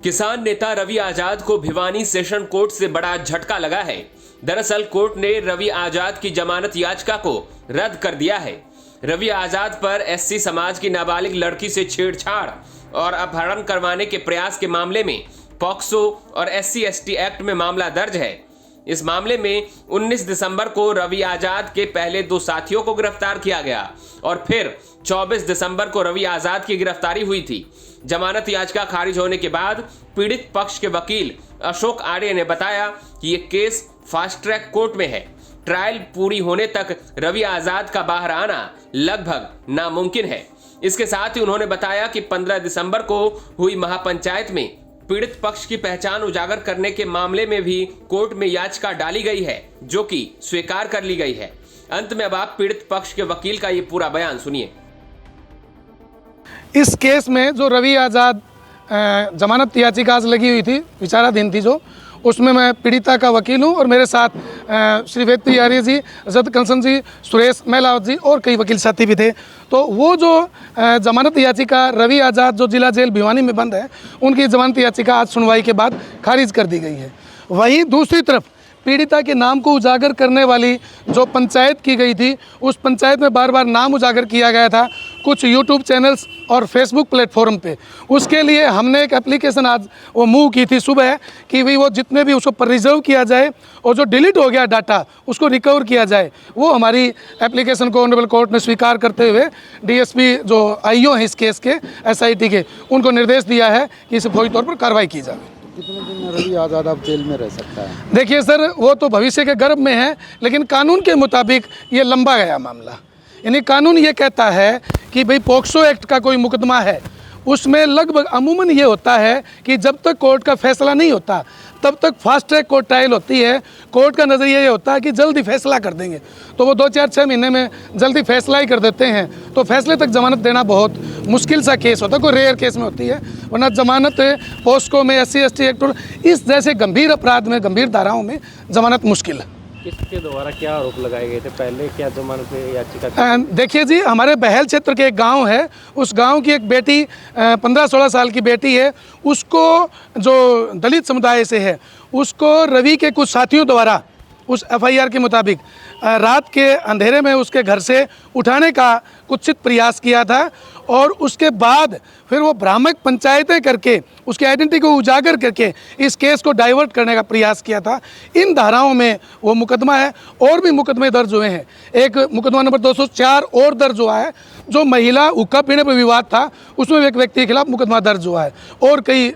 किसान नेता रवि आजाद को भिवानी सेशन कोर्ट से बड़ा झटका लगा है। दरअसल कोर्ट ने रवि आजाद की जमानत याचिका को रद्द कर दिया है। रवि आजाद पर एससी समाज की नाबालिग लड़की से छेड़छाड़ और अपहरण करवाने के प्रयास के मामले में पॉक्सो और SC ST एक्ट में मामला दर्ज है। इस मामले में 19 दिसंबर को रवि आजाद के पहले 2 साथियों को गिरफ्तार किया गया और फिर 24 दिसंबर को रवि आजाद की गिरफ्तारी हुई थी। जमानत याचिका खारिज होने के बाद पीड़ित पक्ष के वकील अशोक आर्य ने बताया कि ये केस फास्ट ट्रैक कोर्ट में है। ट्रायल पूरी होने तक रवि आजाद का बाहर आना लगभग नामुमकिन है। इसके साथ ही उन्होंने बताया कि 15 दिसंबर को हुई महापंचायत में पीड़ित पक्ष की पहचान उजागर करने के मामले में भी कोर्ट में याचिका डाली गई है, जो कि स्वीकार कर ली गई है। अंत में अब आप पीड़ित पक्ष के वकील का ये पूरा बयान सुनिए। इस केस में जो रवि आजाद जमानत याचिका आज लगी हुई थी, विचाराधीन थी, जो उसमें मैं पीड़िता का वकील हूँ और मेरे साथ श्री वेद आर्य जी, अजत कंसन जी, सुरेश महिलावत जी और कई वकील साथी भी थे। तो वो जो जमानत याचिका रवि आजाद जो जिला जेल भिवानी में बंद है, उनकी जमानत याचिका आज सुनवाई के बाद खारिज कर दी गई है। वहीं दूसरी तरफ पीड़िता के नाम को उजागर करने वाली जो पंचायत की गई थी, उस पंचायत में बार बार नाम उजागर किया गया था कुछ यूट्यूब चैनल्स और फेसबुक प्लेटफॉर्म पे। उसके लिए हमने एक एप्लीकेशन आज वो मूव की थी सुबह कि भाई वो जितने भी उसको प्रिजर्व किया जाए और जो डिलीट हो गया डाटा उसको रिकवर किया जाए। वो हमारी एप्लीकेशन को ऑनरेबल कोर्ट ने स्वीकार करते हुए DSP जो IO हैं इस केस के SIT के, उनको निर्देश दिया है कि इसे फौरी तौर पर कार्रवाई की जाए। कितने दिन रवि आजाद अब जेल में रह सकता है? देखिए सर, वो तो भविष्य के गर्भ में है, लेकिन कानून के मुताबिक ये लंबा गया मामला। यानी कानून ये कहता है कि भाई पॉक्सो एक्ट का कोई मुकदमा है, उसमें लगभग अमूमन ये होता है कि जब तक कोर्ट का फैसला नहीं होता तब तक फास्ट ट्रैक कोर्ट ट्रायल होती है। कोर्ट का नज़रिया ये होता है कि जल्दी फैसला कर देंगे, तो वो 2-4-6 महीने में जल्दी फैसला ही कर देते हैं। तो फैसले तक जमानत देना बहुत मुश्किल सा केस होता है, कोई रेयर केस में होती है, वरना जमानत पॉस्को में SC ST एक्ट इस जैसे गंभीर अपराध में, गंभीर धाराओं में जमानत मुश्किल है। किसके द्वारा क्या आरोप लगाए गए थे? पहले क्या जमानत याचिका? देखिए जी, हमारे बहल क्षेत्र के एक गांव है, उस गांव की एक बेटी 15-16 साल की बेटी है, उसको जो दलित समुदाय से है, उसको रवि के कुछ साथियों द्वारा उस FIR के मुताबिक रात के अंधेरे में उसके घर से उठाने का कुत्सित प्रयास किया था और उसके बाद फिर वो भ्रामक पंचायतें करके उसके आइडेंटिटी को उजागर करके इस केस को डाइवर्ट करने का प्रयास किया था। इन धाराओं में वो मुकदमा है और भी मुकदमे दर्ज हुए हैं। एक मुकदमा नंबर 204 और दर्ज हुआ है, जो महिला हुक्का पीने पर विवाद था, उसमें एक व्यक्ति के खिलाफ मुकदमा दर्ज हुआ है और कई